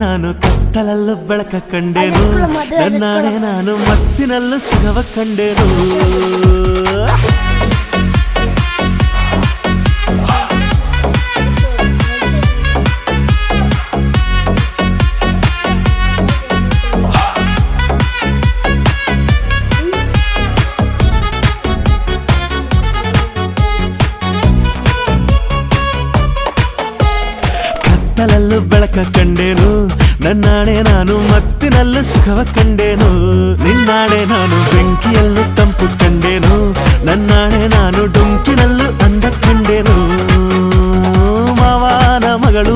ನಾನು ಕತ್ತಲಲ್ಲೂ ಬೆಳಕ ಕಂಡೇನು, ನನ್ನಾಣೆ ನಾನು ಮತ್ತಿನಲ್ಲೂ ಸುಖವ ಕಂಡೇನು. ಕತ್ತಲಲ್ಲೂ ಬೆಳಕ ಕಂಡೇನು, ನನ್ನಾಣೆ ನಾನು ಮತ್ತಿನಲ್ಲೂ ಸುಖವ ಕಂಡೇನು. ನಿನ್ನಾಣೆ ನಾನು ಬೆಂಕಿಯಲ್ಲೂ ತಂಪು ಕಂಡೇನು, ನನ್ನಾಣೆ ನಾನು ಡೊಂಕಿನಲ್ಲೂ ಅಂದ ಕಂಡೇನು. ಮಾವನ ಮಗಳು